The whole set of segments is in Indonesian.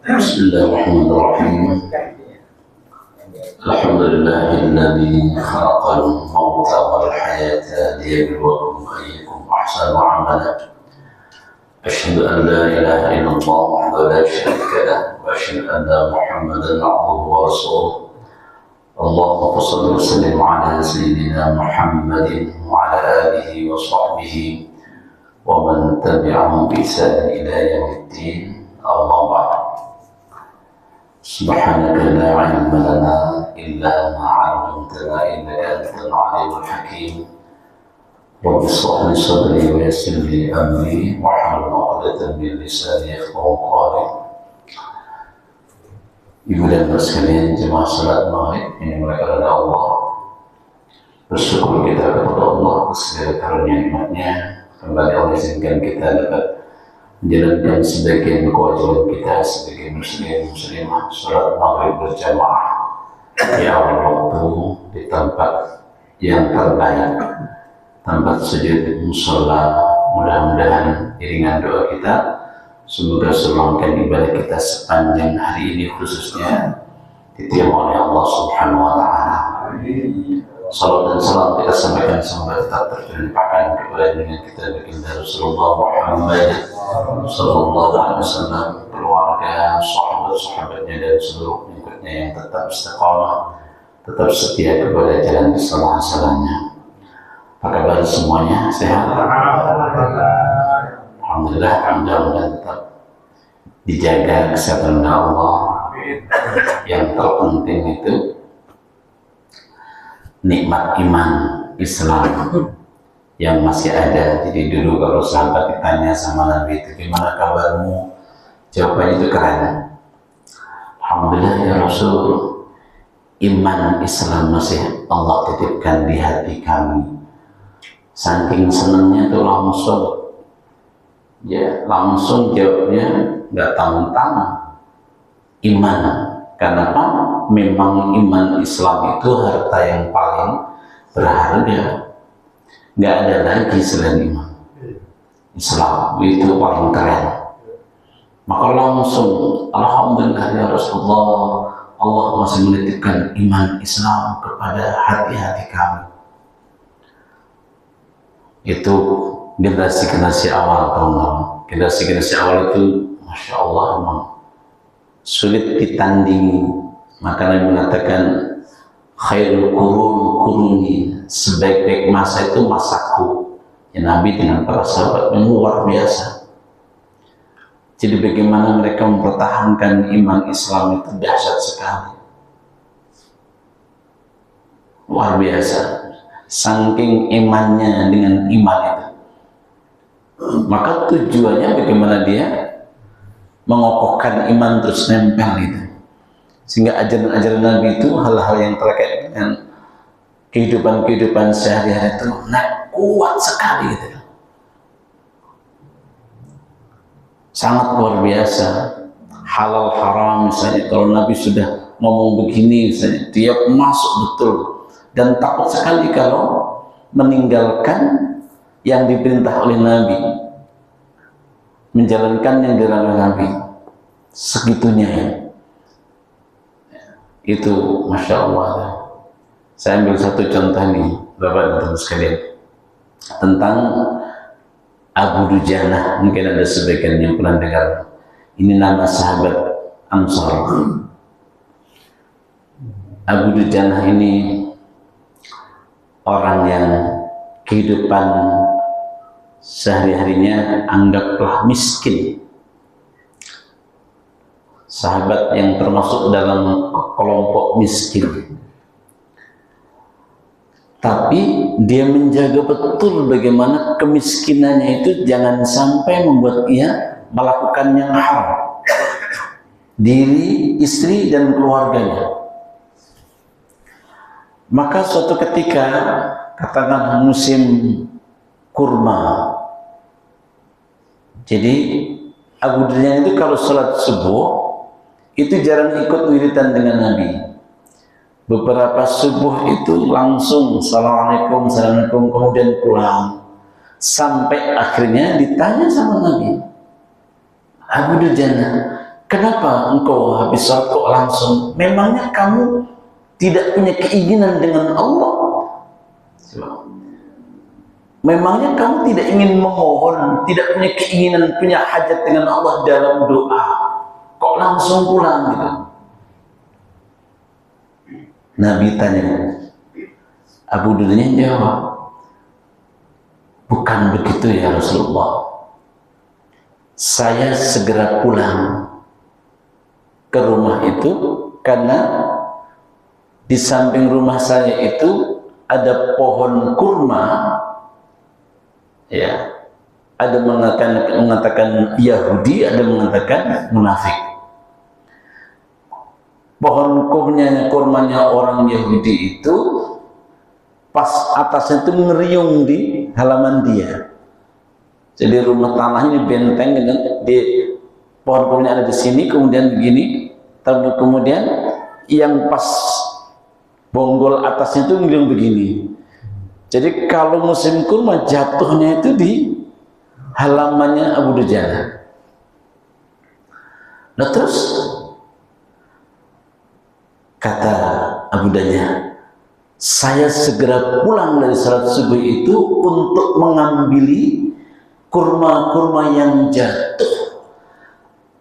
بسم الله الرحمن الرحيم. الحمد لله الذي خلق الموت والحياة ليبلوكم أيكم أحسن عملا. أشهد أن لا إله إلا الله وحده لا شريك له، وأشهد أن محمدا عبده ورسوله. اللهم صل وسلم على سيدنا محمد وعلى آله وصحبه ومن تبعهم بإحسان إلى يوم الدين. أما بعد، سبحانك لا علم لنا إلا ما علمتنا إنك أنت العليم الحكيم. رب اشرح لي صدري ويسر لي أمري واحلل عقدة من لساني يفقهوا قولي. Ibu dan bapak sekalian, jemaah salat maghrib yang dimuliakan oleh Allah, bersyukur kita kepada Allah atas segala karunia nikmatnya. Kembali Allah izinkan kita dapat menjalankan sebagian kewajiban kita sebagai muslim muslimah, salat maghrib berjamaah di awal waktu di tempat yang terbaik, tempat sujud mushola. Mudah-mudahan iringan doa kita semoga selangkan ibadah kita sepanjang hari ini khususnya diterima oleh Allah Subhanahu wa Ta'ala. Salam dan salam kita sampaikan semoga tetap terlimpahkan kepada dengan kita baginda Rasulullah Muhammad sallallahu alaihi wasallam, keluarga, sahabat-sahabatnya dan seluruh pengikutnya yang tetap istiqamah, tetap setia kepada jalan kesalah-salahnya. Apa kabar semuanya? Sehat? Alhamdulillah, mudah-mudahan tetap dijaga kesehatan Allah. Yang terpenting itu nikmat iman Islam yang masih ada. Jadi dulu kalau sahabat ditanya sama Nabi itu, gimana kabarmu? Jawabannya itu keren. Alhamdulillah ya Rasul, iman Islam masih Allah titipkan di hati kami. Saking senangnya tuh langsung jawabnya nggak tanggung-tanggung, iman. Kenapa? Memang iman Islam itu harta yang paling berharga. Nggak ada lagi selain iman. Islam itu paling keren. Maka langsung, alhamdulillah ya Rasulullah, Allah masih menitipkan iman Islam kepada hati-hati kami. Itu generasi awal, teman-teman. Generasi awal itu, masya Allah, memang sulit ditandingi. Maka Nabi mengatakan, khairul kuruni, sebaik-baik masa itu masaku. Ya, Nabi dengan para sahabat yang luar biasa. Jadi bagaimana mereka mempertahankan iman Islam itu dahsyat sekali, luar biasa. Saking imannya dengan iman itu, maka tujuannya bagaimana dia mengokohkan iman terus nempel itu, sehingga ajaran-ajaran Nabi itu hal-hal yang terkait dengan kehidupan sehari-hari itu kuat sekali gitu, sangat luar biasa. Halal haram misalnya, kalau Nabi sudah ngomong begini misalnya, dia masuk betul. Dan takut sekali kalau meninggalkan yang diperintah oleh Nabi, menjalankan yang dilarang Nabi, segitunya ya. Itu masya Allah. Saya ambil satu contoh nih, Bapak dan Teman sekalian, tentang Abu Dujanah. Mungkin ada sebagian yang pernah dengar. Ini nama sahabat Ansar. Abu Dujanah ini orang yang kehidupan sehari-harinya anggaplah miskin. Sahabat yang termasuk dalam kelompok miskin. Tapi dia menjaga betul bagaimana kemiskinannya itu jangan sampai membuat ia melakukan yang haram. Diri, istri, dan keluarganya. Maka suatu ketika, katakan musim kurma, jadi Abu Dujanah itu kalau sholat subuh itu jarang ikut wiridan dengan Nabi. Beberapa subuh itu langsung Assalamualaikum, Assalamualaikum, kemudian pulang. Sampai akhirnya ditanya sama Nabi, Abu Dujanah, kenapa engkau habis sholat kok langsung? Memangnya kamu tidak punya keinginan dengan Allah? Memangnya kamu tidak ingin memohon, tidak punya keinginan, punya hajat dengan Allah dalam doa? Kok langsung pulang gitu? Nabi tanya, Abu Dudanya jawab, bukan begitu ya Rasulullah. Saya segera pulang ke rumah itu karena di samping rumah saya itu ada pohon kurma. Ya, ada mengatakan Yahudi, ada mengatakan munafik. Pohon kurmanya orang Yahudi itu pas atasnya itu ngeriung di halaman dia. Jadi rumah tanahnya benteng dengan di pohon kurmanya ada di sini, kemudian begini, kemudian yang pas bonggol atasnya itu ngeriung begini. Jadi kalau musim kurma jatuhnya itu di halamannya Abu Dujana. Nah terus kata Abu Dujana, saya segera pulang dari salat subuh itu untuk mengambil kurma-kurma yang jatuh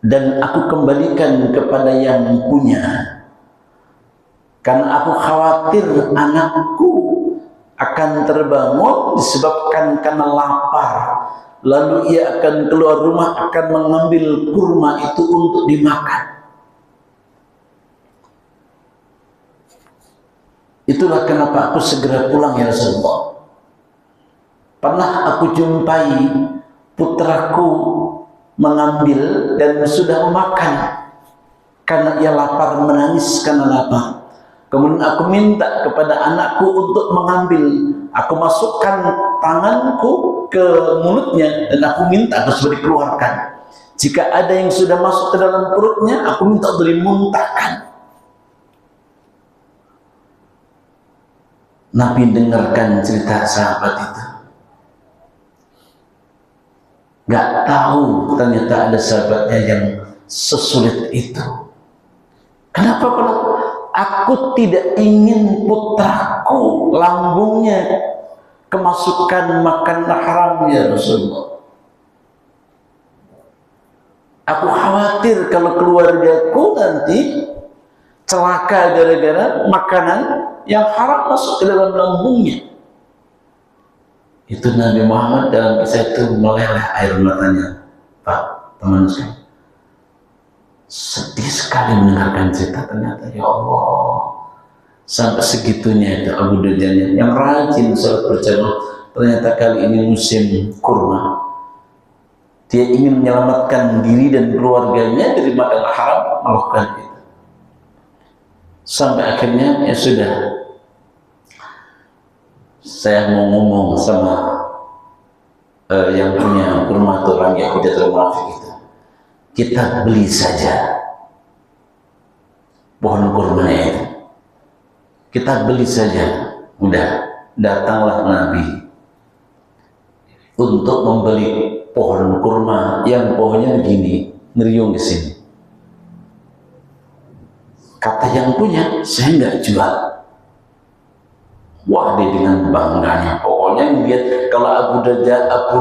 dan aku kembalikan kepada yang punya, karena aku khawatir anakku akan terbangun disebabkan karena lapar, lalu ia akan keluar rumah akan mengambil kurma itu untuk dimakan. Itulah kenapa aku segera pulang ya Rasulullah. Pernah aku jumpai putraku mengambil dan sudah memakan karena ia lapar, menangis karena lapar. Kemudian aku minta kepada anakku untuk mengambil. Aku masukkan tanganku ke mulutnya dan aku minta harus dikeluarkan. Jika ada yang sudah masuk ke dalam perutnya, aku minta untuk dimuntahkan. Nabi dengarkan cerita sahabat itu. Gak tahu ternyata ada sahabatnya yang sesulit itu. Kenapa kalau aku tidak ingin putraku lambungnya kemasukan makan haram ya Rasulullah. Aku khawatir kalau keluargaku nanti celaka gara-gara makanan yang haram masuk ke dalam lambungnya. Itu Nabi Muhammad dalam kisah itu meleleh air matanya. Pak, teman saya, sedih sekali mendengarkan cerita. Ternyata ya Allah, sampai segitunya itu Abu Dujana yang rajin salat berjamaah. Ternyata kali ini musim kurma, dia ingin menyelamatkan diri dan keluarganya dari makan haram, melakukan itu. Sampai akhirnya ya sudah, saya mau ngomong sama yang punya kurma atau orang yang tidak termunafik itu, kita beli saja pohon kurma itu, kita beli saja. Udah, datanglah Nabi untuk membeli pohon kurma yang pohonnya begini, ngeriung di sini. Kata yang punya, saya nggak jual. Wah, dia dengan bangganya, pokoknya lihat kalau Abu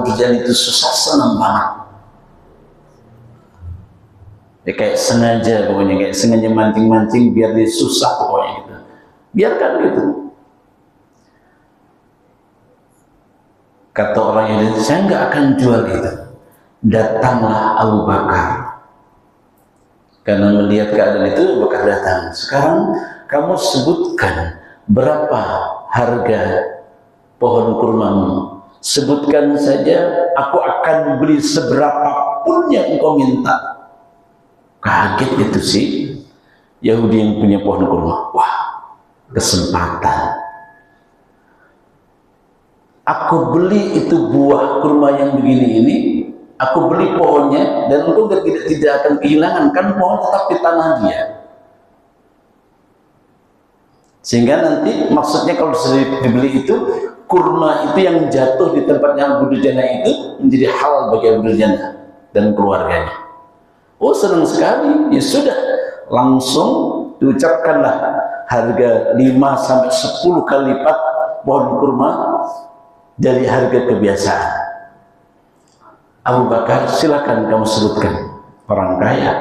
Dujana itu susah, senang banget. Ya kayak sengaja, pokoknya kayak sengaja mancing-mancing biar dia susah pokoknya gitu. Biarkan gitu. Kata orang yang saya nggak akan jual itu. Datanglah Abu Bakar. Karena melihat keadaan itu, Abu Bakar datang. Sekarang kamu sebutkan berapa harga pohon kurmamu. Sebutkan saja, aku akan beli seberapapun yang engkau minta. Kaget itu sih Yahudi yang punya pohon kurma. Wah, kesempatan. Aku beli itu buah kurma yang begini ini, aku beli pohonnya, dan engkau tidak akan kehilangan, kan pohon tetap di tanah dia. Sehingga nanti maksudnya kalau sudah dibeli itu, kurma itu yang jatuh di tempatnya Abu Dujana itu menjadi halal bagi Abu Dujana dan keluarganya. Oh senang sekali, ya sudah, langsung diucapkanlah harga 5 sampai 10 kali lipat pohon kurma dari harga kebiasaan. Abu Bakar, silakan kamu sebutkan orang kaya.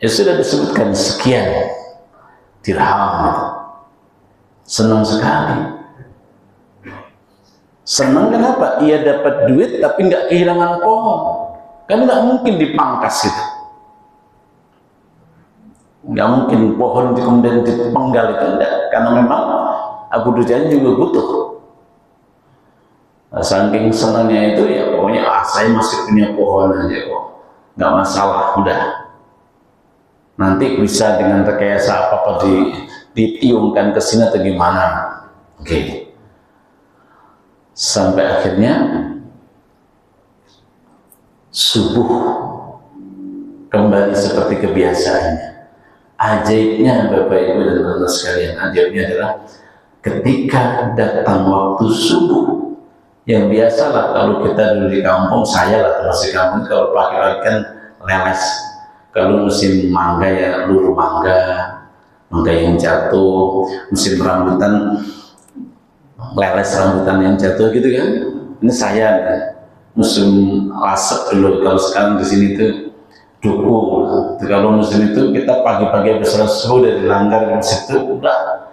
Ya sudah disebutkan sekian dirham. Senang sekali. Senang kenapa? Ia dapat duit tapi nggak kehilangan pohon. Kan nggak mungkin dipangkas itu. Nggak mungkin pohon kemudian dipenggal itu enggak. Karena memang Abu Dujana juga butuh. Nah, saking senangnya itu ya pokoknya saya masih punya pohon aja kok. Nggak masalah, udah. Nanti bisa dengan rekayasa apa-apa ditiungkan ke sini atau gimana. Oke. Sampai akhirnya subuh kembali seperti kebiasaannya. Ajaibnya Bapak Ibu dan teman-teman sekalian, ajaibnya adalah ketika datang waktu subuh, yang biasalah kalau kita dulu di kampung, saya lah termasuk kampung, kalau pagi-pagi kan leles. Kalau musim mangga ya luruh mangga yang jatuh, musim rambutan leles rambutan yang jatuh gitu kan. Ini saya musim lasek dulu, kalau sekarang di sini tuh duku. Kalau musim itu kita pagi-pagi habis subuh dari langgar di situ udah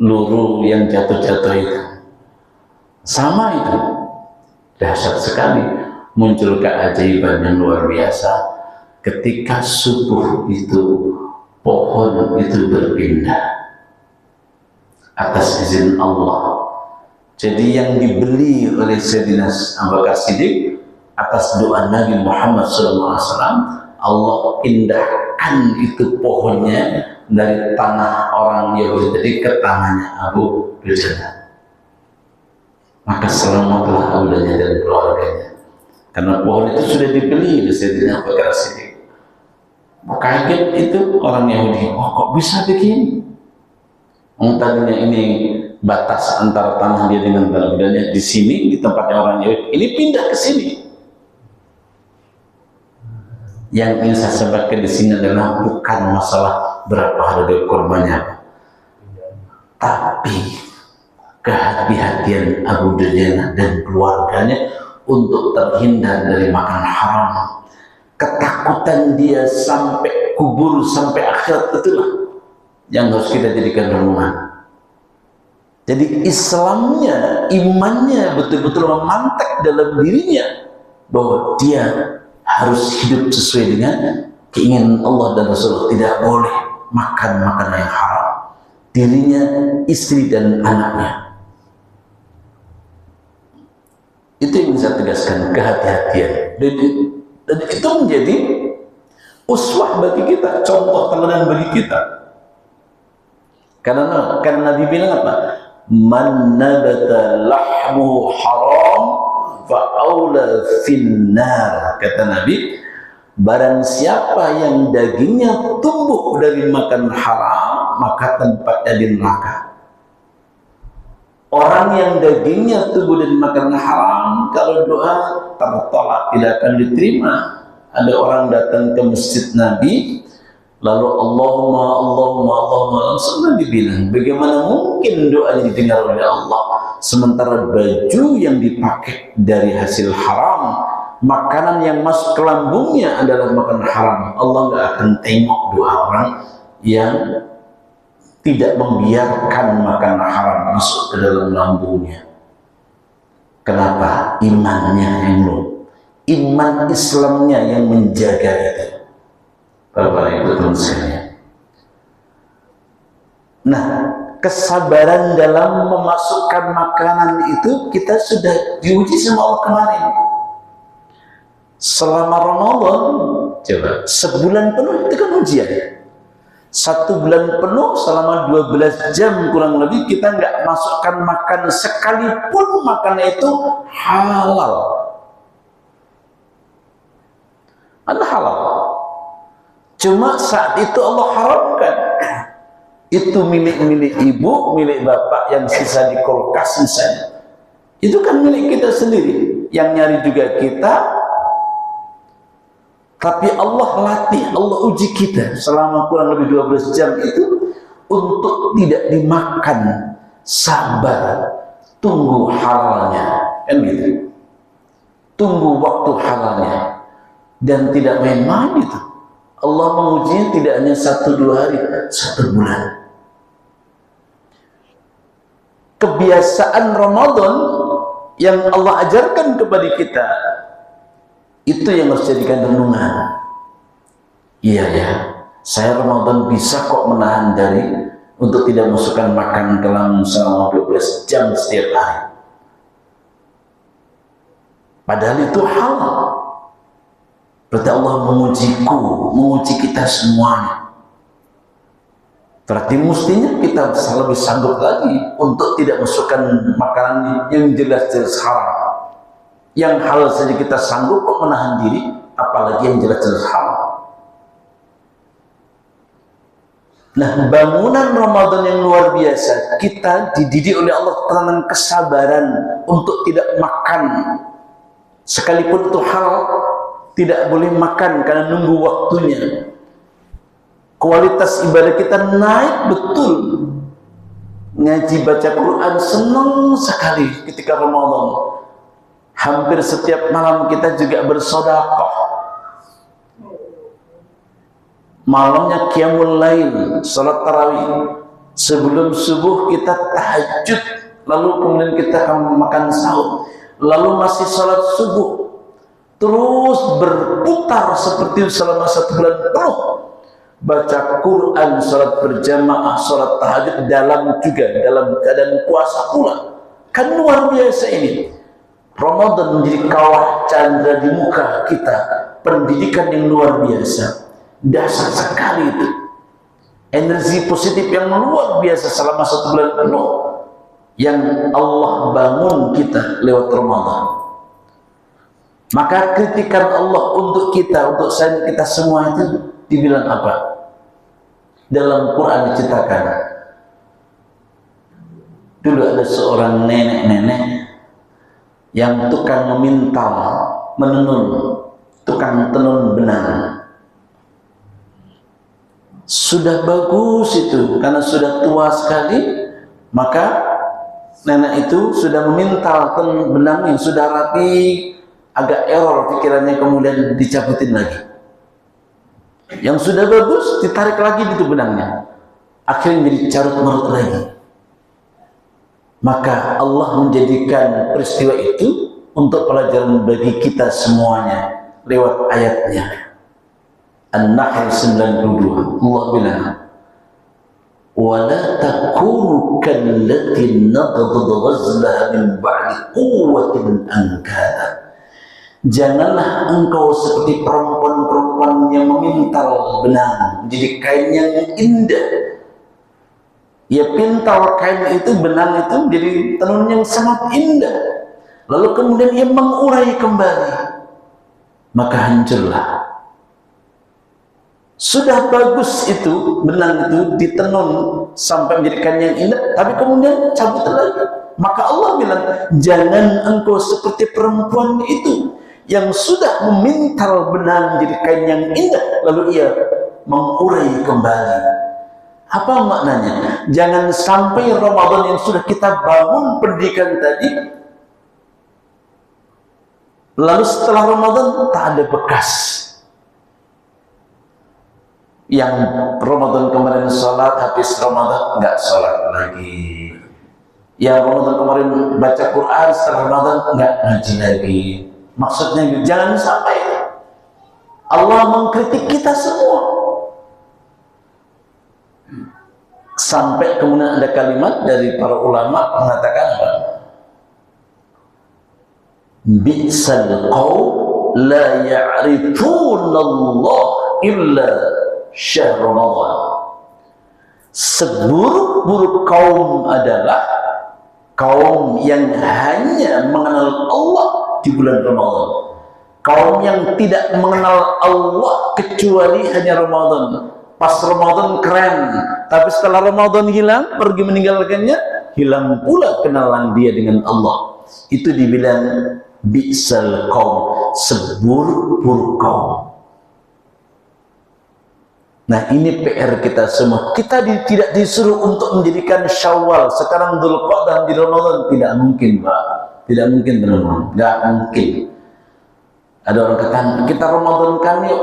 luruh yang jatuh-jatuh itu. Sama itu dahsyat sekali, muncul keajaiban yang luar biasa ketika subuh itu pohon itu berpindah atas izin Allah. Jadi yang dibeli oleh Sayyidina Abu Bakar Siddiq atas doa Nabi Muhammad SAW, Allah pindahkan itu pohonnya dari tanah orang Yahudi tadi ke tanahnya Abu Dujana. Maka selamatlah Abu Dujana dan keluarganya, karena pohon itu sudah dibeli oleh Sayyidina Abu Bakar Siddiq. Kaget itu orang Yahudi, oh kok bisa begini? Tadinya ini batas antara tanah dia dengan tanah budanya di sini, di tempatnya orang Yahudi, ini pindah ke sini. Yang ingin saya sampaikan di sini adalah bukan masalah berapa harga kurbannya, tapi kehati-hatian Abu Dujana dan keluarganya untuk terhindar dari makan haram. Ketakutan dia sampai kubur, sampai akhirat, itulah yang harus kita jadikan renungan. Jadi Islamnya, imannya betul-betul memantek dalam dirinya bahwa dia harus hidup sesuai dengan keinginan Allah dan Rasulullah. Tidak boleh makan makanan yang haram, dirinya, istri dan anaknya. Itu yang saya tegaskan, kehati-hatian. Dan itu menjadi uswah bagi kita, contoh teladan bagi kita. Karena Nabi bilang apa? Man nabata lahmu haram fa'aula finnar. Kata Nabi, barang siapa yang dagingnya tumbuh dari makan haram, maka tempatnya di neraka. Orang yang dagingnya tumbuh dari makan haram, kalau doa tertolak, tidak akan diterima. Ada orang datang ke masjid Nabi, lalu Allahumma, langsung Nabi bilang, bagaimana mungkin doanya didengar oleh Allah, sementara baju yang dipakai dari hasil haram, makanan yang masuk ke lambungnya adalah makan haram. Allah nggak akan tengok doa orang yang tidak membiarkan makan haram masuk ke dalam lambungnya. Kenapa? Imannya yang iman Islamnya yang menjaga itu. Bapak Ibu teman sekalian. Nah, kesabaran dalam memasukkan makanan itu kita sudah diuji sama Allah kemarin. Selama Ramadan, coba sebulan penuh itu kan ujian. 1 bulan penuh selama 12 jam kurang lebih kita nggak masukkan makan sekalipun makanan itu halal. Ada halal. Cuma saat itu Allah haramkan. Itu milik ibu, milik bapak yang sisa di kulkas misalnya. Itu kan milik kita sendiri. Yang nyari juga kita, Tapi Allah latih, Allah uji kita selama kurang lebih 12 jam itu untuk tidak dimakan, sabar, tunggu halalnya, kan gitu. Tunggu waktu halalnya, dan tidak main-main itu. Allah mengujinya tidak hanya 1-2 hari, 1 bulan. Kebiasaan Ramadan yang Allah ajarkan kepada kita, itu yang harus jadikan renungan. Iya ya, saya Ramadan bisa kok menahan diri untuk tidak masukkan makan ke dalam selama 12 jam setiap hari. Padahal itu halal. Berarti Allah mengujiku, menguji kita semuanya. Berarti mestinya kita lebih sanggup lagi untuk tidak masukkan makanan yang jelas-jelas haram. Yang halal saja kita sanggup kok menahan diri, apalagi yang jelas-jelas haram. Nah, bangunan Ramadan yang luar biasa, kita dididik oleh Allah tentang kesabaran untuk tidak makan. Sekalipun itu halal, tidak boleh makan karena nunggu waktunya. Kualitas ibadah kita naik betul. Ngaji baca Quran senang sekali ketika Ramadan. Hampir setiap malam kita juga bersedekah. Malamnya qiyamul lail, salat tarawih. Sebelum subuh kita tahajud, lalu kemudian kita akan makan sahur. Lalu masih salat subuh. Terus berputar seperti selama 1 bulan penuh. Baca Quran, salat berjamaah, salat tahajud, dalam keadaan puasa pula. Kan luar biasa ini. Ramadan menjadi kawah candra di muka kita, pendidikan yang luar biasa, dasar sekali itu, energi positif yang luar biasa selama 1 bulan penuh yang Allah bangun kita lewat Ramadan. Maka kritikan Allah untuk kita, untuk saya, kita semua itu dibilang apa? Dalam Quran diceritakan, dulu ada seorang nenek-nenek yang tukang memintal, menenun, tukang tenun benang. Sudah bagus itu, karena sudah tua sekali, maka nenek itu sudah memintal tenun benang yang sudah rapi, agak error pikirannya, kemudian dicabutin lagi. Yang sudah bagus ditarik lagi itu benangnya, akhirnya jadi carut-marut lagi. Maka Allah menjadikan peristiwa itu untuk pelajaran bagi kita semuanya lewat ayatnya. An-Nahl 92, Allah bilang, وَلَا تَكُونُوا كَالَّتِي نَقَضَتْ غَزْلَهَا مِنْ بَعْدِ قُوَّةٍ أَنْكَاثًا. Janganlah engkau seperti perempuan-perempuan yang memintal benang menjadi kain yang indah. Ya, pintal kain itu, benang itu menjadi tenun yang sangat indah. Lalu kemudian ia mengurai kembali, maka hancurlah. Sudah bagus itu, benang itu ditenun sampai menjadi kain yang indah, tapi kemudian cabut lagi. Maka Allah bilang, jangan engkau seperti perempuan itu yang sudah memintal benang menjadi kain yang indah, lalu ia mengurai kembali. Apa maknanya? Jangan sampai Ramadan yang sudah kita bangun pendidikan tadi, lalu setelah Ramadan tak ada bekas. Yang Ramadan kemarin sholat, habis Ramadan nggak sholat lagi. Yang Ramadan kemarin baca Quran, setelah Ramadan nggak ngaji lagi. Maksudnya jangan sampai Allah mengkritik kita semua. Sampai kemudian ada kalimat dari para ulama mengatakan apa? Bi'sal qaum la ya'rifuna Allah illa syahr Ramadan. Seburuk-buruk kaum adalah kaum yang hanya mengenal Allah di bulan Ramadan. Kaum yang tidak mengenal Allah kecuali hanya Ramadan. Pas Ramadan keren, tapi setelah Ramadan hilang, pergi meninggalkannya, hilang pula kenalan dia dengan Allah. Itu dibilang bi'sal qaum, seburuk-buruk kaum. Nah, ini PR kita semua. Kita tidak disuruh untuk menjadikan Syawal sekarang Dzulqa'dah di Ramadan, tidak mungkin, Pak. Tidak mungkin, teman-teman. Nggak mungkin. Ada orang kata, kita Ramadan kan yuk.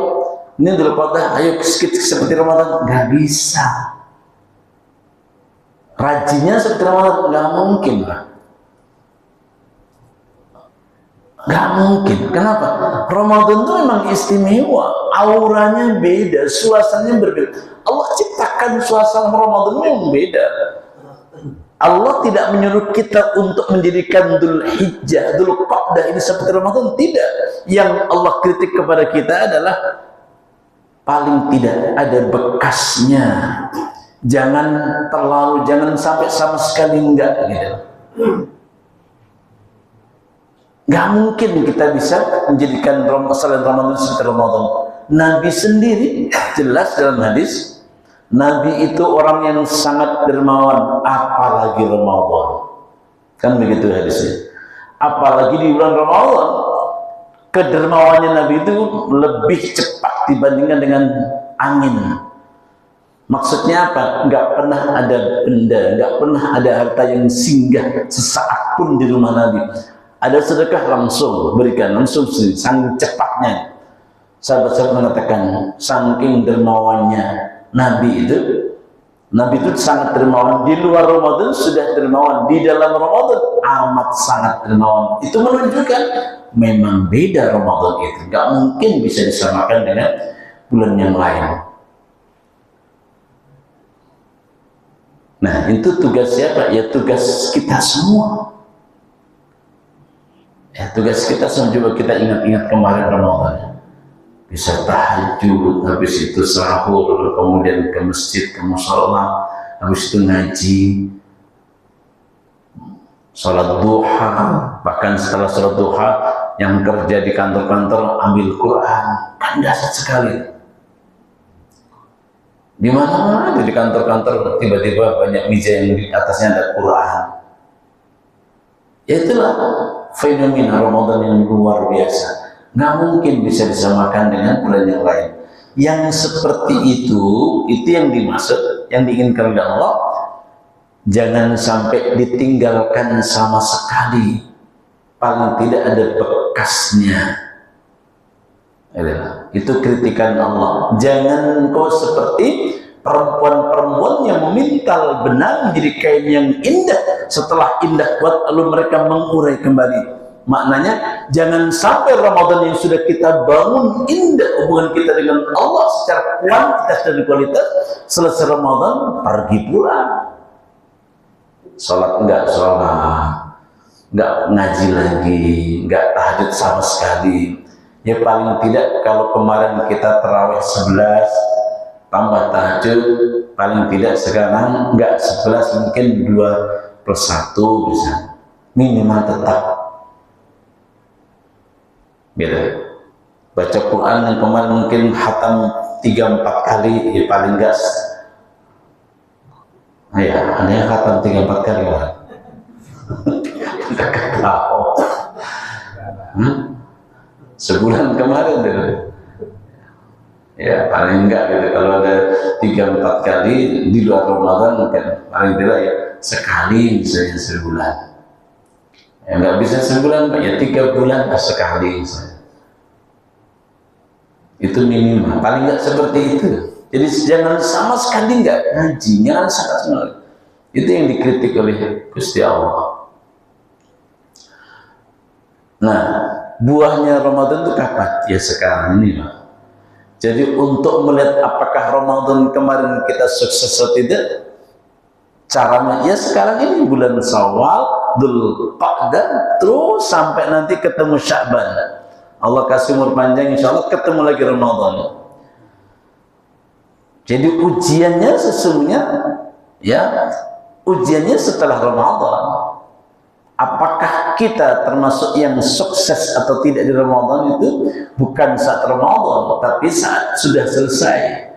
Ini Dzulqa'dah, ayo seperti Ramadan. Nggak bisa. Rajinnya seperti Ramadan, nggak mungkin, Pak. Nggak mungkin. Kenapa? Ramadan itu memang istimewa. Auranya beda, suasananya berbeda. Allah ciptakan suasana Ramadan memang beda. Allah tidak menyuruh kita untuk menjadikan Dzulhijjah, Dzulqa'dah ini seperti Ramadan. Tidak. Yang Allah kritik kepada kita adalah paling tidak ada bekasnya. Jangan sampai sama sekali enggak gitu. Nggak mungkin kita bisa menjadikan selain Ramadan seperti Ramadan. Nabi sendiri jelas dalam hadis, Nabi itu orang yang sangat dermawan, apalagi Ramadan. Kan begitu hadisnya. Apalagi di bulan Ramadan, kedermawannya Nabi itu lebih cepat dibandingkan dengan angin. Maksudnya apa? Nggak pernah ada benda, nggak pernah ada harta yang singgah sesaat pun di rumah Nabi. Ada sedekah langsung berikan, langsung saking cepatnya. Sahabat-sahabat mengatakan saking dermawannya Nabi itu sangat dermawan. Di luar Ramadan sudah dermawan, di dalam Ramadan amat sangat dermawan. Itu menunjukkan memang beda Ramadan itu, nggak mungkin bisa disamakan dengan bulan yang lain. Nah, itu tugas siapa? Ya tugas kita semua. Ya, tugas kita semua. Coba kita ingat-ingat kemarin Ramadan. Bisa tahajud, habis itu sahur, kemudian ke masjid, ke mushola, habis itu ngaji, sholat duha, bahkan setelah sholat duha yang kerja di kantor-kantor ambil Quran. Kan dahsyat sekali. Di mana-mana di kantor-kantor tiba-tiba banyak meja yang di atasnya ada Quran. Ya itulah fenomena Ramadan yang luar biasa. Nggak mungkin bisa disamakan dengan bulan yang lain. Yang seperti itu yang dimaksud, yang diinginkan oleh Allah. Jangan sampai ditinggalkan sama sekali. Paling tidak ada bekasnya. Itu kritikan Allah. Jangan kau seperti perempuan-perempuan yang memintal benang menjadi kain yang indah. Setelah indah kuat lalu mereka mengurai kembali. Maknanya jangan sampai Ramadan yang sudah kita bangun indah hubungan kita dengan Allah secara kuantitas dan kualitas, selesai Ramadan pergi pulang. Sholat enggak sholat, enggak ngaji lagi, enggak tahajud sama sekali. Ya paling tidak kalau kemarin kita tarawih 11 tambah tahajud, paling tidak sekarang enggak 11 mungkin 2+1 bisa. Minimal tetap. Gitu. Baca Quran yang kemarin mungkin khatam 3-4 kali, ya paling enggak. Ya, ada yang khatam 3-4 kali lah. Kita tahu. Sebulan kemarin gitu. Ya paling enggak gitu. Kalau ada 3-4 kali di luar Ramadan mungkin paling tidak ya sekali misalnya sebulan. Ya nggak bisa sebulan Pak, ya 3 bulan sekali misalnya. Itu minimal. Paling enggak seperti itu. Jadi jangan sama sekali enggak ngaji, jangan sama sekali. Itu yang dikritik oleh Gusti Allah. Nah, buahnya Ramadan itu kapan? Ya sekarang ini, Pak. Jadi untuk melihat apakah Ramadan kemarin kita sukses atau tidak, caranya ya sekarang ini bulan Syawal, Dzulqa'dah, terus sampai nanti ketemu Sya'ban. Allah kasih umur panjang, insya Allah ketemu lagi Ramadan. Jadi ujiannya sesungguhnya, ya ujiannya setelah Ramadan. Apakah kita termasuk yang sukses atau tidak di Ramadan itu bukan saat Ramadan, tapi saat sudah selesai.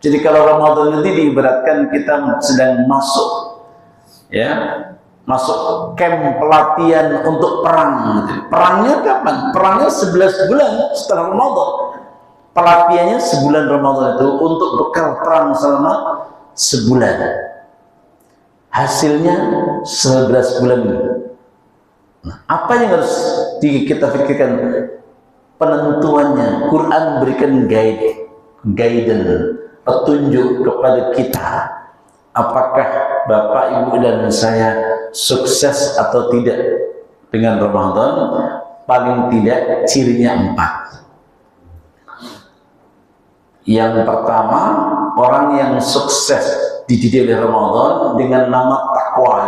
Jadi kalau Ramadan itu diibaratkan kita sedang masuk, ya, masuk camp pelatihan untuk perang. Perangnya kapan? Perangnya 11 bulan setelah Ramadan. Pelapiannya sebulan Ramadan itu untuk bekal perang selama sebulan. Hasilnya 11 bulan. Nah, apa yang harus kita pikirkan? Penentuannya, Quran berikan guidance, petunjuk kepada kita. Apakah Bapak, Ibu, dan saya sukses atau tidak dengan Ramadan? Paling tidak cirinya 4. Yang pertama, orang yang sukses dididik oleh Ramadan dengan nama takwa.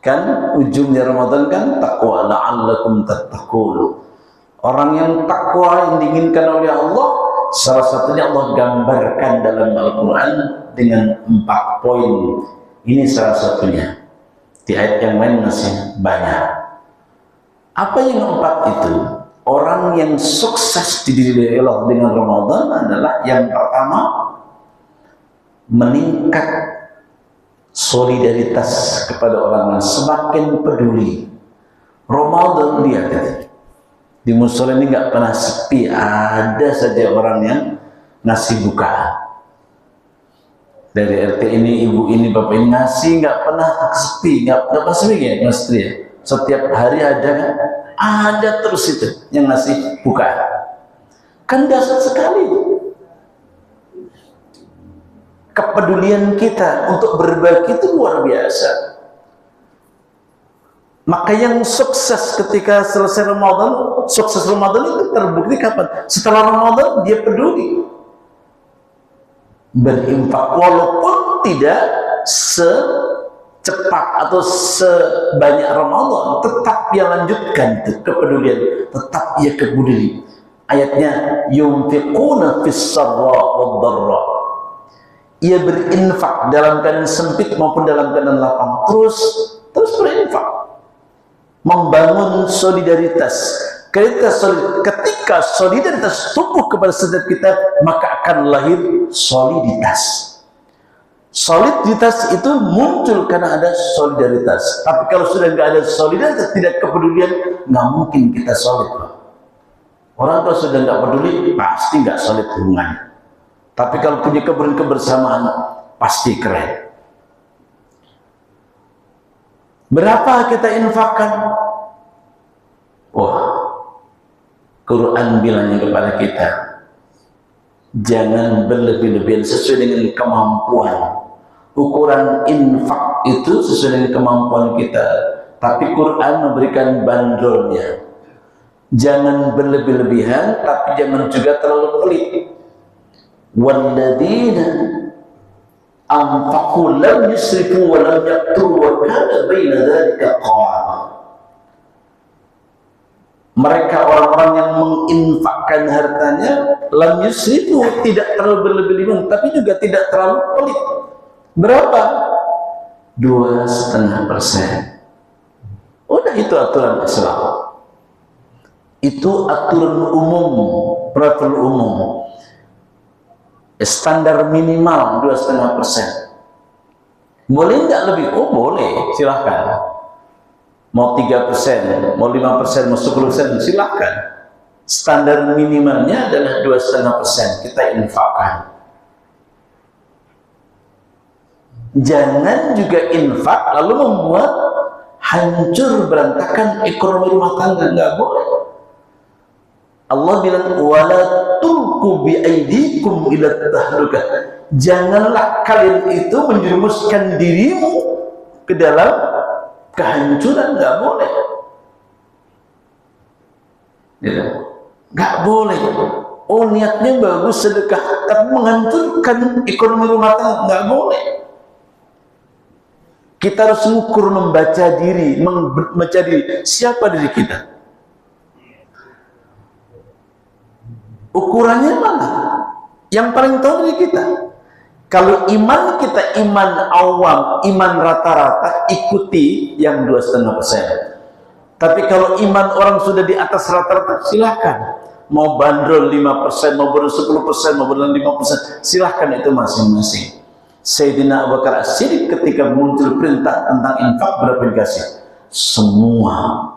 Kan ujungnya Ramadan kan takwa, la'allakum tattaqun. Orang yang takwa yang diinginkan oleh Allah, salah satunya Allah gambarkan dalam Al-Quran dengan 4 poin. Ini salah satunya. Di ayat yang lain masih banyak. Apa yang 4 itu? Orang yang sukses dididik Allah dengan Ramadan adalah yang pertama, meningkat solidaritas kepada orang lain, semakin peduli. Ramadan lihat di musola ini nggak pernah sepi, ada saja orang yang ngasih buka. Dari RT ini, ibu ini, bapak ini ngasih, nggak pernah sepi, nggak pernah sepi ya, Mas Tri ya. Setiap hari ada terus itu yang ngasih buka. Kan dasar sekali kepedulian kita untuk berbagi itu luar biasa. Maka yang sukses ketika selesai Ramadan, sukses Ramadan itu terbukti kapan? Setelah Ramadan dia peduli berinfak, walaupun tidak secepat atau sebanyak Ramadan, tetap dia lanjutkan itu kepedulian, tetap ia peduli. Ayatnya yunfiquna fis sarra wad dharra. Ia berinfak dalam keadaan sempit maupun dalam keadaan lapang, terus berinfak, membangun solidaritas. Ketika solidaritas tumbuh kepada setiap kita, maka akan lahir soliditas. Soliditas itu muncul karena ada solidaritas. Tapi kalau sudah nggak ada solidaritas, tidak kepedulian, nggak mungkin kita solid. Orang kalau sudah nggak peduli, pasti nggak solid hubungannya. Tapi kalau punya kebersamaan, pasti keren. Berapa kita infakkan? Wah, Quran bilangnya kepada kita, jangan berlebih-lebihan, sesuai dengan kemampuan. Ukuran infak itu sesuai dengan kemampuan kita. Tapi Quran memberikan bandrolnya. Jangan berlebih-lebihan, tapi jangan juga terlalu pelit. Walladzina anfaqu lam yusrifu wa lam yaqturu wa kana baina dzalika qawama. Mereka orang-orang yang menginfakkan hartanya lam yusrifu, tidak terlalu berlebih-lebihan, tapi juga tidak terlalu pelit. Berapa? 2,5%. Udah, itu aturan Islam. Itu aturan umum, peraturan umum. Standar minimal 2,5%. Boleh nggak lebih? Oh boleh, silahkan. Mau 3%, mau 5%, mau 10%, silahkan. Standar minimalnya adalah 2,5% kita infakkan. Jangan juga infak lalu membuat hancur berantakan ekonomi rumah tangga, nggak boleh. Allah bilang wala tulqu bi aidikum ila tahlukah. Janganlah kalian itu menjerumuskan dirimu ke dalam kehancuran, nggak boleh. Gitu. Nggak boleh. Oh niatnya bagus sedekah, tapi menghancurkan ekonomi rumah tangga, nggak boleh. Kita harus mengukur, membaca diri, siapa diri kita. Ukurannya mana? Yang paling tahu diri kita. Kalau iman kita iman awam, iman rata-rata, ikuti yang 2,5%. Tapi kalau iman orang sudah di atas rata-rata, silahkan. Mau bandrol 5%, mau bandrol 10%, mau bandrol 5%, silahkan, itu masing-masing. Sayyidina Abu Bakar As-Siddiq ketika muncul perintah tentang infak, berapa dikasih? Semua.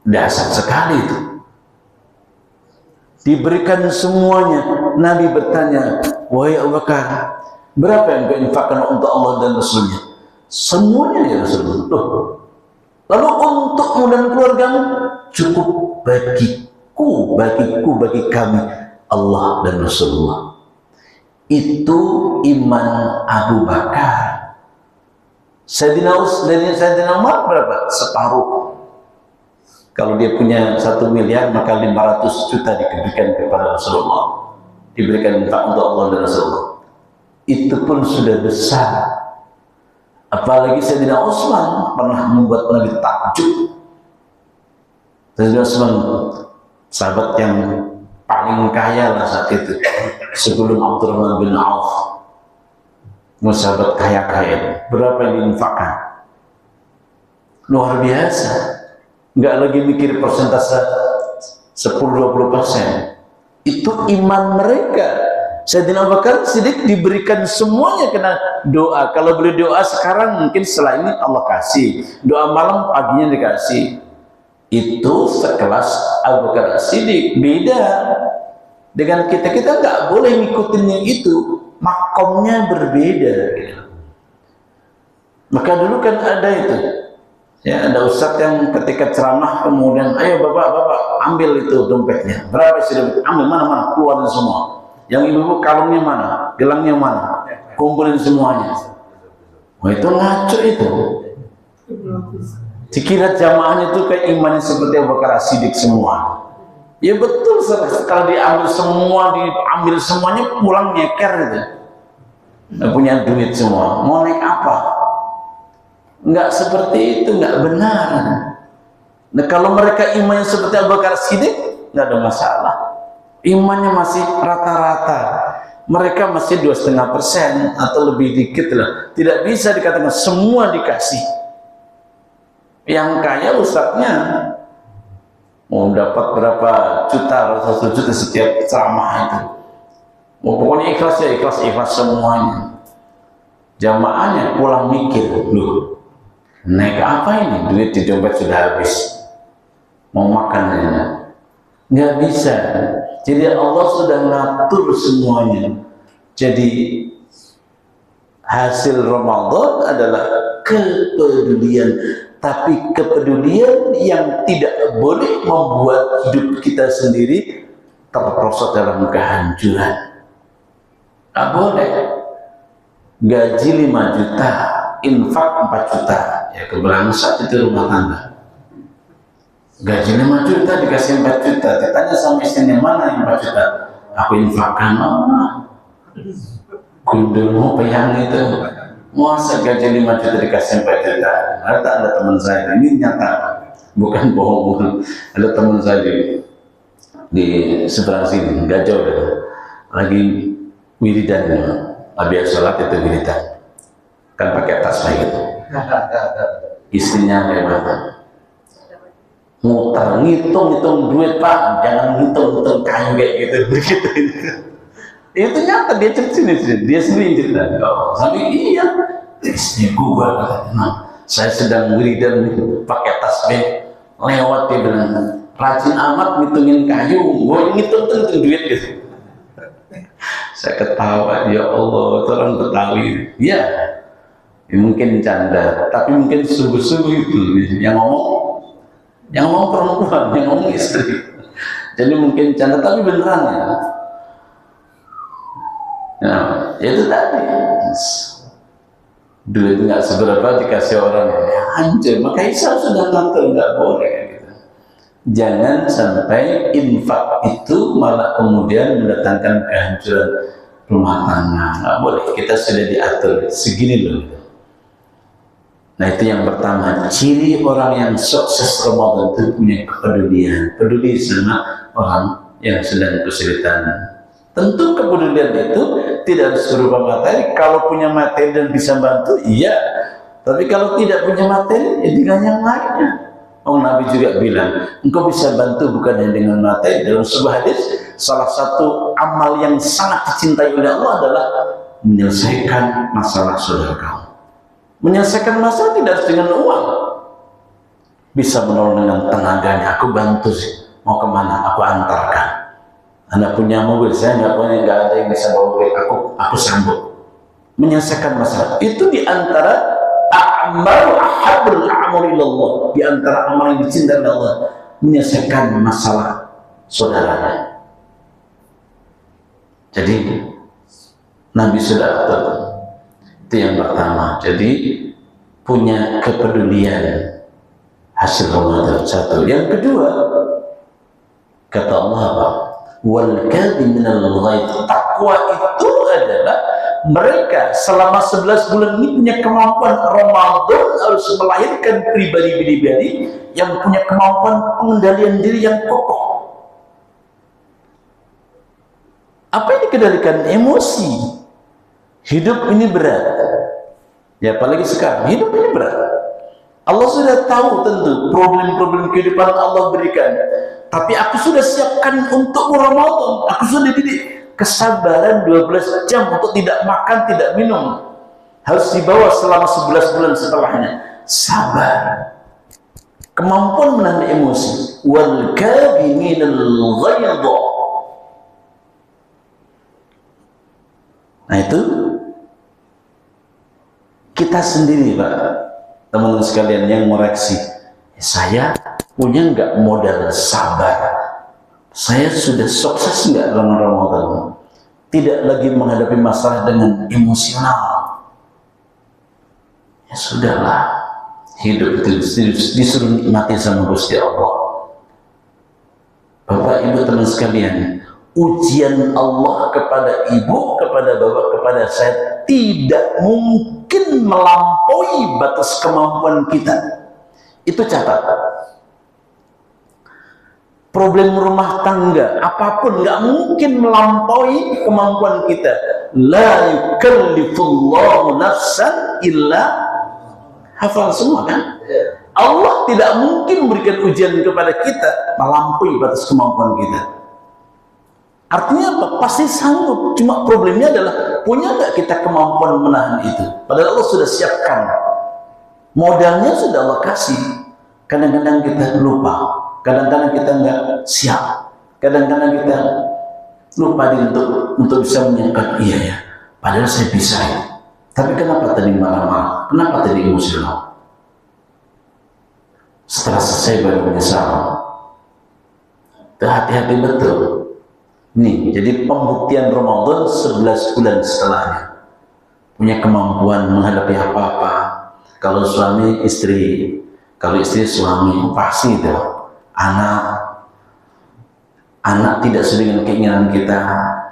Dasar sekali itu. diberikan semuanya. Nabi bertanya, wahai Abu Bakar, berapa yang kau infakkan untuk Allah dan Rasulnya? Semuanya ya Rasulullah. Loh, lalu untukmu dan keluargamu? Cukup bagiku, bagi kami, Allah dan Rasulullah. Itu iman Abu Bakar. Sayyidina Umar berapa? Separuh. Kalau dia punya 1 miliar, maka 500 juta diberikan kepada Rasulullah. Diberikan untuk Allah dan Rasulullah. Itu pun sudah besar. Apalagi Sayyidina Utsman pernah membuat Nabi takjub. Sayyidina Utsman, sahabat yang paling kaya lah saat itu, sebelum Abdurrahman bin Auf. Sahabat kaya-kaya, berapa yang diinfakkan? Luar biasa. Nggak lagi mikir persentase 10-20%. Itu iman mereka. Sayyidina Abu Bakar Siddiq diberikan semuanya kena doa. Kalau beli doa sekarang mungkin setelah ini Allah kasih. Doa malam paginya dikasih. Itu sekelas Abu Bakar Siddiq. Beda dengan kita nggak boleh ngikutin yang itu. Makomnya berbeda. Maka dulu kan ada itu. Ya, ada ustadz yang ketika ceramah kemudian, ayo bapak ambil itu dompetnya. Berapa sih dompet? Ambil, mana keluarin semua. Yang ibu kalungnya mana? Gelangnya mana? Kumpulin semuanya. Wah, itu ngaco itu. Dikira jamaahnya itu kayak imannya seperti Abu Bakar Siddiq semua. Ya betul, kalau diambil semuanya pulang nyeker gitu. Nggak punya duit semua. Mau naik apa? Nggak seperti itu, nggak benar. Nah, kalau mereka imannya seperti Abu Bakar Siddiq, nggak ada masalah. Imannya masih rata-rata. Mereka masih 2,5% atau lebih dikit lah. Tidak bisa dikatakan semua dikasih. Yang kaya ustadznya mau dapat berapa juta, 1 juta setiap ceramah itu. Pokoknya ikhlas ya, ikhlas semuanya. Jamaahnya pulang mikir, loh, naik apa ini? Duit di dompet sudah habis. Mau makan ya? Nggak bisa. Jadi Allah sudah ngatur semuanya. Jadi hasil Ramadan adalah kepedulian. Tapi kepedulian yang tidak boleh membuat hidup kita sendiri terperosok dalam kehancuran. Nggak boleh. Gaji 5 juta, infak 4 juta, ya kebangsaan itu rumah tangga. Gaji 5 juta dikasih 4 juta, ditanya sama istrinya, mana yang 4 juta? Aku infakkan, gundulmu peyang itu. Masa gaji 5 juta dikasih 4 juta? Ada teman saya, ini nyata, bukan bohong. Ada teman saya di seberang sini, nggak jauh lagi wiridan, habis sholat itu wiridan, kan pakai tasbih gitu. Istrinya hebat, muter ngitung duit pak, jangan ngitung kayu kayak gitu begitu. Itu nyata, dia cerita, dia sendiri cerita. Oh, tapi iya, istri gua katanya, nah, saya sedang wiridan pakai tasbih, lewat dia bilang, rajin amat ngitungin kayu, gua ngitung duit gitu. Saya ketawa, ya Allah, orang Betawi. Ya, mungkin canda, tapi mungkin sungguh-sungguh itu yang ngomong perempuan, yang ngomong istri. Jadi mungkin canda, tapi beneran ya. Nah, itu tadi duit nggak seberapa dikasih orang ya hancur. Maka Isa sudah ngatur nggak boleh gitu. Jangan sampai infak itu malah kemudian mendatangkan kehancuran rumah tangga. Nggak boleh. Kita sudah diatur segini loh. Nah, itu yang pertama, ciri orang yang sukses Ramadan itu punya kepedulian, peduli sama orang yang sedang kesulitan. Tentu kepedulian itu tidak harus berupa materi. Kalau punya materi dan bisa bantu, iya. Tapi kalau tidak punya materi, ya dengan yang lainnya. Oh, Nabi juga bilang, engkau bisa bantu bukan hanya dengan materi. Dalam sebuah hadis, salah satu amal yang sangat dicintai oleh Allah adalah menyelesaikan masalah saudara kamu. Menyelesaikan masalah tidak harus dengan uang. Bisa menolong dengan tenaganya. Aku bantu sih. Mau kemana? Aku antarkan. Anak punya mobil, saya nggak ada yang bisa bawa mobil, aku sanggup menyelesaikan masalah. Itu diantara a'malu ahabul a'mal ilallah, diantara amal yang dicintai Allah, menyelesaikan masalah saudaranya. Jadi Nabi sudah atur, itu yang pertama. Jadi punya kepedulian hasil Ramadan, satu. Yang kedua, kata Allah apa? Wal kadhiminal ghaidh. Takwa itu adalah mereka selama 11 bulan ini punya kemampuan. Ramadan harus melahirkan pribadi-pribadi yang punya kemampuan pengendalian diri yang kokoh. Apa yang dikendalikan? Emosi. Hidup ini berat. Ya apalagi sekarang, hidup ini berat. Allah sudah tahu tentu problem-problem kehidupan Allah berikan. Tapi aku sudah siapkan untuk Ramadan. Aku sudah dididik kesabaran 12 jam untuk tidak makan, tidak minum. Harus dibawa selama 11 bulan setelahnya. Sabar. Kemampuan menahan emosi. Wal kadhiminal ghaidh. Nah itu kita sendiri, Pak, teman-teman sekalian yang mengoreksi. Saya punya nggak modal sabar? Saya sudah sukses nggak dalam Ramadan? Tidak lagi menghadapi masalah dengan emosional. Ya sudahlah, hidup itu disuruh nikmati sama Gusti Allah. Bapak Ibu teman sekalian, ujian Allah kepada ibu, kepada bapak, kepada saya tidak mungkin melampaui batas kemampuan kita. Itu catat. Problem rumah tangga apapun nggak mungkin melampaui kemampuan kita. La yukallifullahu nafsan illa, hafal semua kan? Allah tidak mungkin memberikan ujian kepada kita melampaui batas kemampuan kita. Artinya apa? Pasti sanggup. Cuma problemnya adalah punya nggak kita kemampuan menahan itu? Padahal Allah sudah siapkan. Modalnya sudah Allah kasih. Kadang-kadang kita lupa. Kadang-kadang kita nggak siap. Kadang-kadang kita lupa untuk bisa menyangka, iya ya, padahal saya bisa ya. Tapi kenapa tadi marah-marah? Kenapa tadi emosional? Setelah selesai baru menyesal. Hati-hati betul. Nih, jadi pembuktian Ramadan 11 bulan setelahnya. Punya kemampuan menghadapi apa-apa. Kalau suami istri, kalau istri suami, pasti itu. Anak tidak sesuai dengan keinginan kita,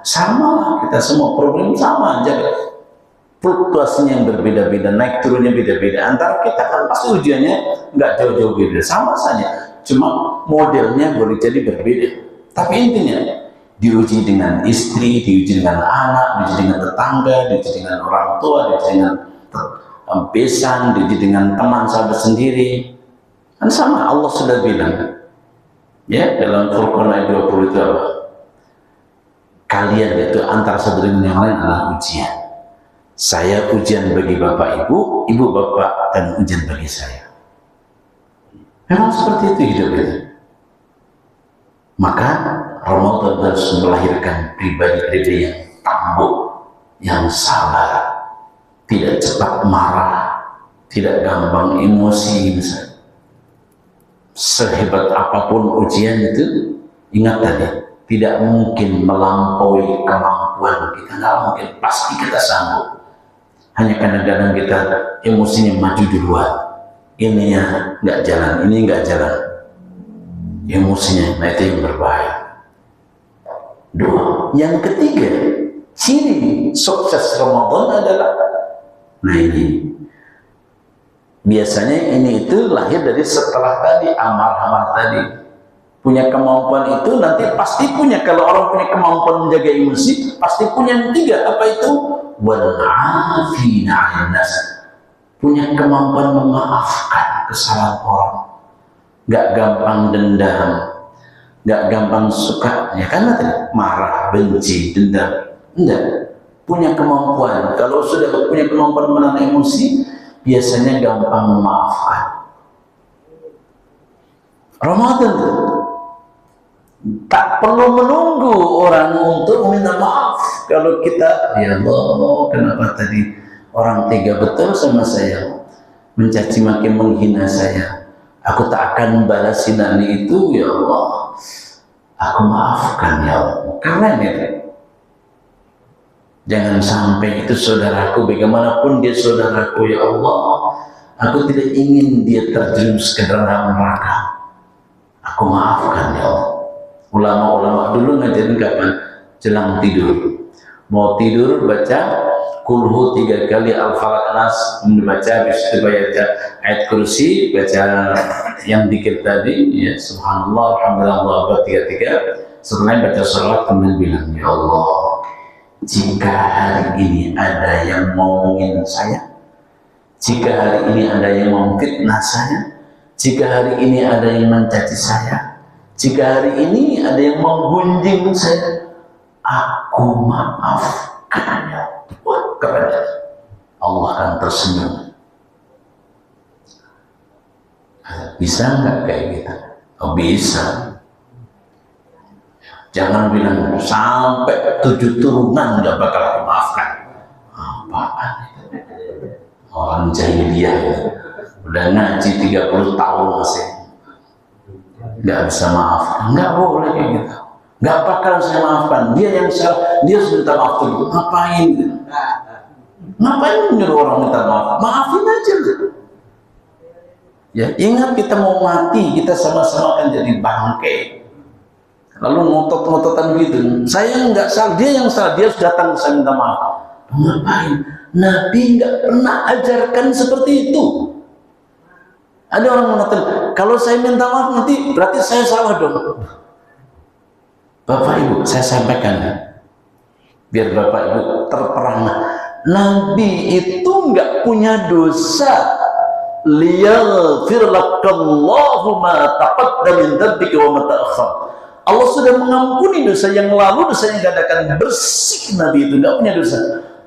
sama kita semua problem sama aja, fluktuasinya yang berbeda-beda, naik turunnya beda-beda. Antara kita kan pasti ujiannya nggak jauh-jauh beda, sama saja, cuma modelnya boleh jadi berbeda. Tapi intinya diuji dengan istri, diuji dengan anak, diuji dengan tetangga, diuji dengan orang tua, diuji dengan besan, diuji dengan teman sahabat sendiri, kan sama. Allah sudah bilang ya dalam Furqan ayat 20 itu apa? Kalian itu antara satu dengan yang lain adalah ujian. Saya ujian bagi bapak ibu, ibu bapak, dan ujian bagi saya. Memang seperti itu hidup itu. Maka Ramadan harus melahirkan pribadi-pribadi yang tangguh, yang sabar, tidak cepat marah, tidak gampang emosi misalnya. Sehebat apapun ujian itu, ingat tadi, tidak mungkin melampaui kemampuan kita, nggak mungkin, pasti kita sanggup. Hanya kadang-kadang kita emosinya maju duluan, ininya nggak jalan, ini nggak jalan, emosinya, nah itu yang berbahaya. Dua, yang ketiga, ciri sukses Ramadan adalah, nah ini, biasanya ini itu lahir dari setelah tadi, amar-amar tadi. Punya kemampuan itu nanti pasti punya, kalau orang punya kemampuan menjaga emosi, pasti punya yang tiga, apa itu? Wal-'afina 'anil nas. Punya kemampuan memaafkan kesalahan orang. Nggak gampang dendam, nggak gampang suka, ya kan? Marah, benci, dendam. Enggak. Punya kemampuan. Kalau sudah punya kemampuan menahan emosi, biasanya gampang memaafkan. Ramadan tak Tak perlu menunggu orang untuk minta maaf. Kalau kita, ya Allah, kenapa tadi orang tega betul sama saya, mencaci maki, menghina saya, aku tak akan balas hinaan itu, ya Allah, aku maafkan ya Allah. Karena ini, jangan sampai itu saudaraku, bagaimanapun dia saudaraku, ya Allah, aku tidak ingin dia terjerumus ke dalam neraka. Aku maafkan ya Allah. Ulama-ulama dulu ngajarin kapan? Jelang tidur. Mau tidur baca kulhu 3 kali, al-falaq, nas, membaca, habis itu baca ayat kursi, baca yang dikit tadi, ya subhanallah, alhamdulillah, 33. Setelah baca salat kemudian bilang, ya Allah, jika hari ini ada yang mau ngomongin saya, jika hari ini ada yang mau fitnah saya, jika hari ini ada yang mencaci saya, jika hari ini ada yang menggunjing saya, aku maafkannya. Wah, kepada Allah akan tersenyum. Bisa nggak kayak gitu? Oh, bisa. Jangan bilang sampai 7 turunan nggak bakal aku maafkan. Apaan itu? Orang jahiliyah itu. Udah ngaji 30 tahun masih nggak bisa maafkan. Nggak boleh kayak gitu. Nggak bakal saya maafkan. Dia yang salah, dia harus minta maaf dulu. Ngapain? Ngapain menyuruh orang minta maaf? Maafin aja. Ya, ingat kita mau mati, kita sama-sama kan jadi bangke. Lalu ngotot-ngototan gitu. Saya nggak salah, dia yang salah, dia harus datang ke saya minta maaf. Ngapain? Nabi nggak pernah ajarkan seperti itu. Ada orang mengatakan, kalau saya minta maaf nanti berarti saya salah dong. Bapak Ibu, saya sampaikan biar Bapak Ibu terperangah. Nabi itu nggak punya dosa. Liyaghfir lakallahu ma taqaddama min dzambika wa ma ta'akhkhar. Allah sudah mengampuni dosa yang lalu, dosa yang tidak akan bersih. Nabi itu nggak punya dosa.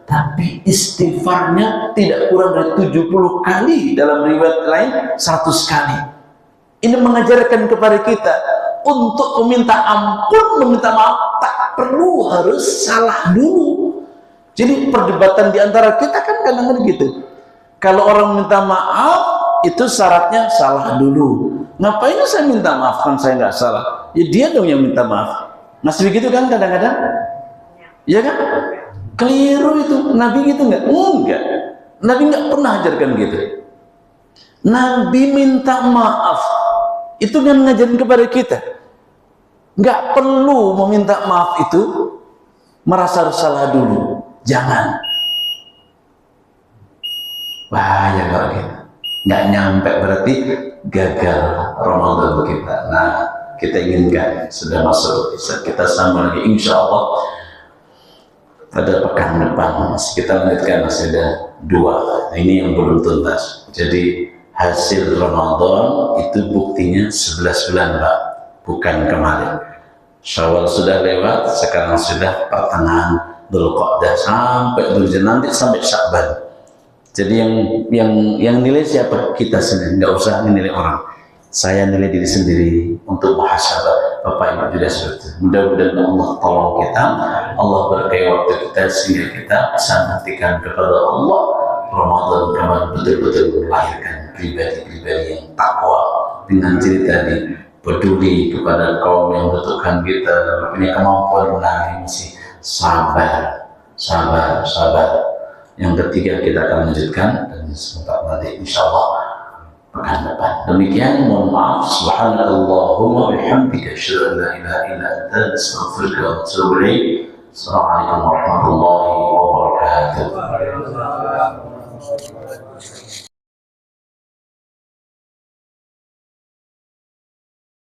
Tapi istighfarnya tidak kurang dari 70 kali, dalam riwayat lain 100 kali. Ini mengajarkan kepada kita untuk meminta ampun, meminta maaf tak perlu harus salah dulu. Jadi perdebatan di antara kita kan kadang-kadang gitu. Kalau orang minta maaf itu syaratnya salah dulu. Ngapain saya minta maaf kan saya nggak salah? Ya dia dong yang minta maaf. Masih begitu kan kadang-kadang? Ya kan? Keliru itu. Nabi gitu nggak? Enggak. Nabi nggak pernah ajarkan gitu. Nabi minta maaf itu kan ngajarin kepada kita. Nggak perlu meminta maaf itu merasa salah dulu. Jangan. Bahaya kalau gitu. Nggak nyampe berarti gagal Ramadan kita. Nah, kita inginkan sudah masuk, kita sambung lagi insya Allah pada pekan depan. Masih kita lanjutkan, masih ada 2. Nah, ini yang belum tuntas. Jadi hasil Ramadan itu buktinya 11 bulan Pak, bukan kemarin. Syawal sudah lewat, sekarang sudah pertengahan Dzulqa'dah sampai Dzulhijjah, nanti sampai Sya'ban. Jadi yang nilai siapa? Kita sendiri, nggak usah menilai orang. Saya nilai diri sendiri untuk muhasabah. Bapak Ibu juga seperti itu. Mudah-mudahan Allah tolong kita, Allah berkahi waktu kita sehingga kita bisa menantikan kepada Allah Ramadan kemarin betul-betul melahirkan pribadi-pribadi yang takwa dengan ciri tadi, peduli kepada kaum yang membutuhkan kita, punya kemampuan menahan emosi, sabar. Yang ketiga kita akan lanjutkan dan semoga nanti insya Allah pekan depan. Demikian, mohon maaf. Subhanallahumma wa bihamdika, asyhadu an la ilaha illa anta, astaghfiruka wa atubu ilaik. Assalamualaikum warahmatullahi wabarakatuh.